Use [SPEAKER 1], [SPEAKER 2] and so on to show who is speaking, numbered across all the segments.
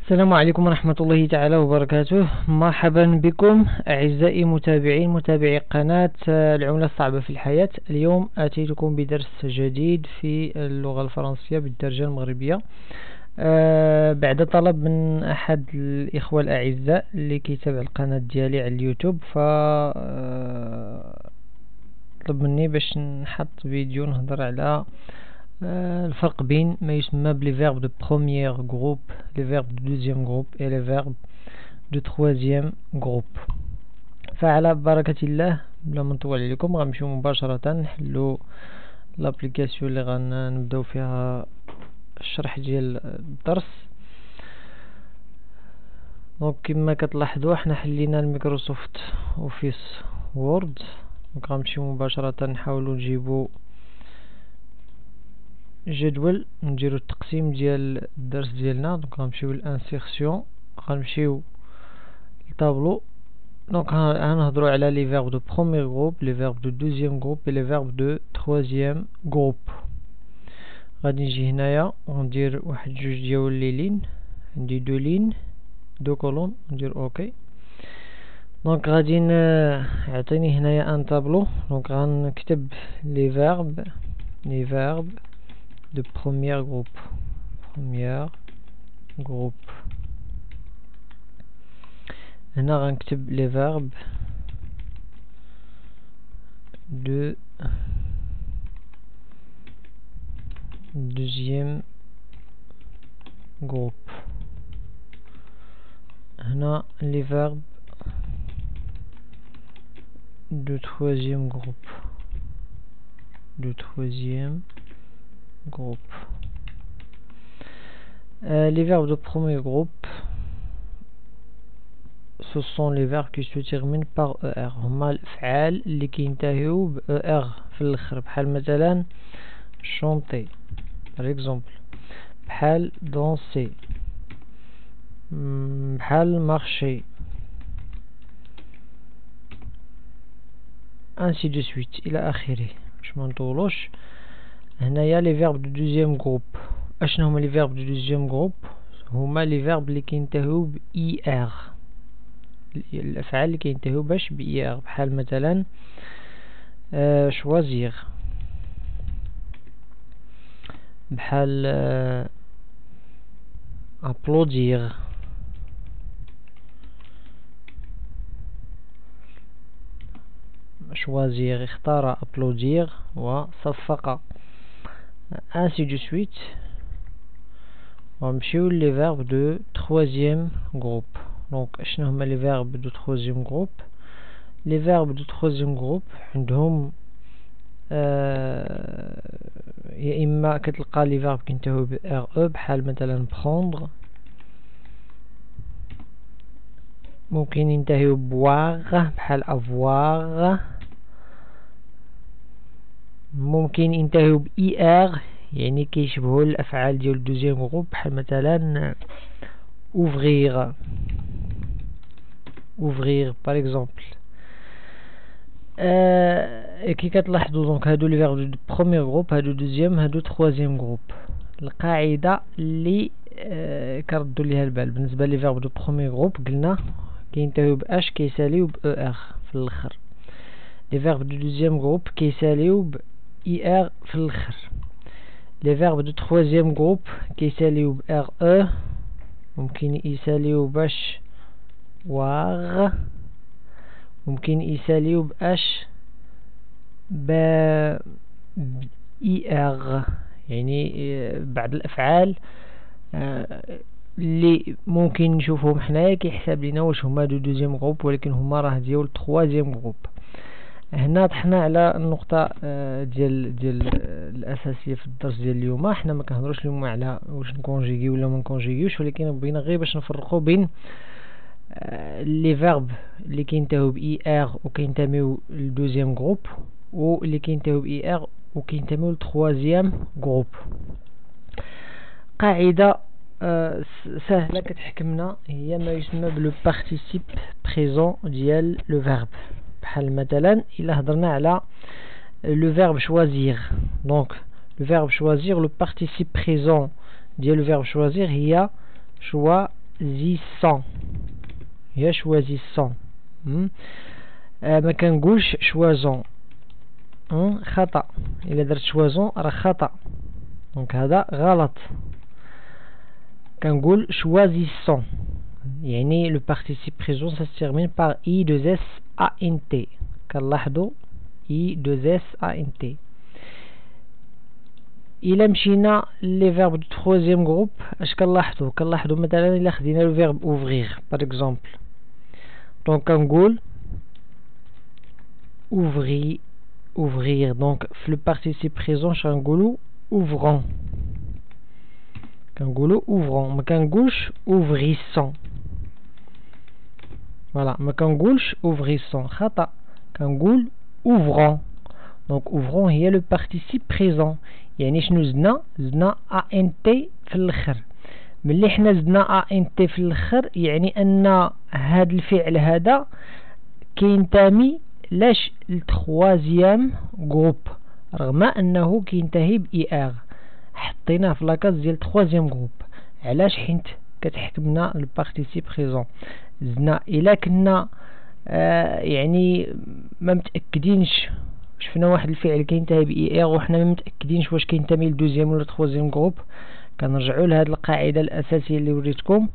[SPEAKER 1] السلام عليكم ورحمة الله تعالى وبركاته. مرحبا بكم أعزائي متابعي قناة العملة الصعبة في الحياة. اليوم أتيتكم بدرس جديد في اللغة الفرنسية بالدرجة المغربية بعد طلب من أحد الإخوة الأعزاء اللي كيتابع القناة ديالي على اليوتيوب، طلب مني باش نحط فيديو نهضر على الفرق بين ما يسمى بلي فيرب دو بروميير جروب، لي فيرب دو دوزيام جروب et لي فيرب دو تروازيام جروب. فعلى بركة الله بلا ما نطول عليكم غنمشيو مباشرة نحلو لابليكاسيون اللي غنبداو فيها الشرح ديال الدرس. دونك كما كتلاحظوا حنا حلينا الميكروسوفت اوفيس وورد. دونك غنمشيو مباشرة نحاولوا نجيبو جدول نديرو التقسيم ديال الدرس ديالنا. دونك غنمشيو للانسيرسيون، غنمشيو للطابلو. دونك غنهضروا على لي فيرب دو بروميير جروب، لي فيرب دو دوزيام جروب et لي فيرب دو تروازيام جروب. غادي نجي هنايا وندير واحد جوج ديال لي لين، عندي دو لين دو كولون، ندير اوكي. دونك غادي يعطيني هنايا ان طابلو. دونك غنكتب لي فيرب de premier groupe. هنا غنكتب les verbes de deuxième groupe. هنا les verbes de troisième groupe. Les verbes de premier groupe, ce sont les verbes qui se terminent par ER. هما الأفعال اللي كينتهيو ب ER في الآخر، بحال مثلا chanter par exemple، بحال danser، بحال marcher، ainsi de suite إلى آخره. باش ما نطولوش، هنايا لي فيرب دو دوزيام جروب. اشنو هما لي فيرب دو دوزيام جروب؟ هما لي فيرب اللي كينتهيو ب اي ار، الافعال اللي كينتهيو باش ب اي ار، بحال مثلا شوازير، بحال ابلودير، شوازير اختار، ابلودير وصفق، ainsi de suite. ونمشيو لي فيرب دو troisième groupe. دونك اشنو هما لي فيرب دو troisième groupe؟ لي فيرب دو troisième groupe عندهم يا اما كتلقى لي فيرب كينتهيو ب ار او، بحال مثلا prendre، ممكن ينتهيو بواغ بحال avoir، ممكن ينتهيو ب اي ار يعني كيشبهوا الافعال ديال الدوزيام جروب، بحال مثلا ouvrir par exemple. كي كتلاحظوا دونك هادو لي فيرب دو بروميير جروب، هادو دوزيام، هادو تروازيام جروب. القاعده اللي كردوا ليها البال بالنسبه لي فيرب دو بروميير جروب، قلنا كينتهيو ب اش كيساليو ب او ار في الاخر. لي فيرب دو دوزيام جروب كيساليو ب اي ار في الاخر. لي فيرب دو تروازيام جروب كيساليو ب ار او، ممكن يساليو باش واغ، ممكن يساليو ب اش ب اي ار. يعني بعض الافعال اللي ممكن نشوفهم حنايا كيحسب لينا واش هما دو دوزيام جروب، ولكن هما راه ديال تروازيام جروب. هنا طحنا على النقطة ديال الأساسية في الدرس ديال اليوم. حنا ما كنهضروش اليوم على واش نكونجيغي ولا ما نكونجيغيوش، ولكن بغينا غير باش نفرقوا بين لي فيرب اللي كينتهيو ب اي ار وكينتميو للدوزيام جروب، واللي كينتهيو ب اي ار وكينتميو للتروازيام جروب. قاعدة سهلة كتحكمنا هي ما يسمى بلو بارتيسيب بريزون ديال لو فيرب. بحال مثلا إلا هضرنا على لو فيرب شوازير، دونك لو فيرب شوازير لو بارتيسيب بريزون ديال لو فيرب شوازير هي شوا choisissant هي choisissant. ما كنقولش choisons. خطأ، إلا درت choisons راه خطأ، دونك هذا غلط. كنقول choisissons يعني le participe présent ça se termine par I2SANT. كنلاحظوا I2SANT. إلا مشينا لي فيرب دو troisième groupe اش كنلاحظوا مثلا إلا خدينا لو فيرب ouvrir par exemple، دونك كنقول ouvrir دونك في le participe présent اش غنقولوا ouvrons. كنقولوا ouvrons، ما كنقولش ouvrissons. فوالا ما كنقولش ouvrissons خطأ، كنقول ouvrons. دونك ouvrons هي لو participe présent. يعني شنو زدنا ANT في الاخر. ملي حنا زدنا ANT في الاخر يعني ان هذا الفعل هذا كينتمي لاش للتخوازيام جروب، رغم انه كينتهي بإي حطيناه في لاكاز ديال تخوازيام جروب. علاش؟ حيت كتحكمنا البارتيسيب بريزون. زدنا الا كنا يعني ما متاكدينش، شفنا واحد الفعل كينتهي بإي وحنا ما متاكدينش واش كينتمي للدوزيام ولا تخوازيام جروب، كنرجعوا لهاد القاعده الاساسيه اللي وريتكم،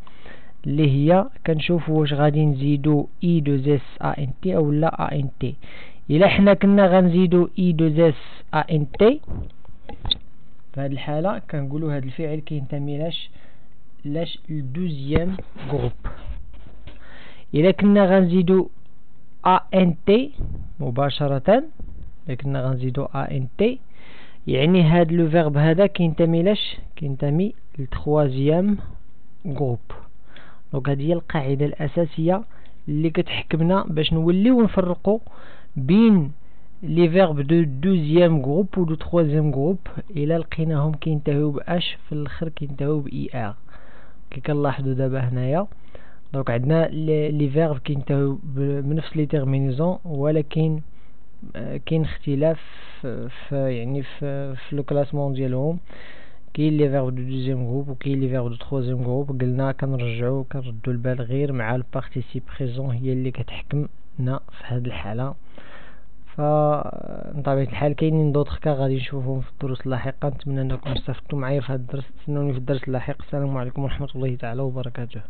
[SPEAKER 1] اللي هي كنشوفوا واش غادي نزيدو I2SANT او لا ANT. الا حنا كنا غنزيدو I2SANT في هاد الحاله كنقولوا هاد الفعل كينتمي لاش للدوزيام جروب. الا كنا غنزيدو ANT مباشره، الا كنا غنزيدو ANT يعني هاد لو فيرب هذا كينتمي للتخوازيام جروب. دونك هذه هي القاعده الاساسيه اللي كتحكمنا باش نوليو نفرقوا بين لي فيرب دو دوزيام جروب و دو تروازيام جروب الا لقيناهم كينتهيو باش في الاخر كينتهيو باي ار كي كنلاحظوا دابا هنايا. دونك عندنا لي فيرب كينتهيو بنفس لي تيرمينيزون، ولكن كاين اختلاف في لو كلاسمون ديالهم. كاين لي فيرب دو دوزيام جروب وكاين لي فيرب دو تروازيام جروب. قلنا كنردوا البال غير مع البارتيسيب بريزون هي اللي كتحكمنا في هذه الحاله. بطبيعة الحال كاينين دوطخ كا غادي نشوفهم في الدروس اللاحقه. نتمنى انكم استفدتوا معايا في هذا الدرس. تسنوني في الدرس اللاحق. السلام عليكم ورحمه الله تعالى وبركاته.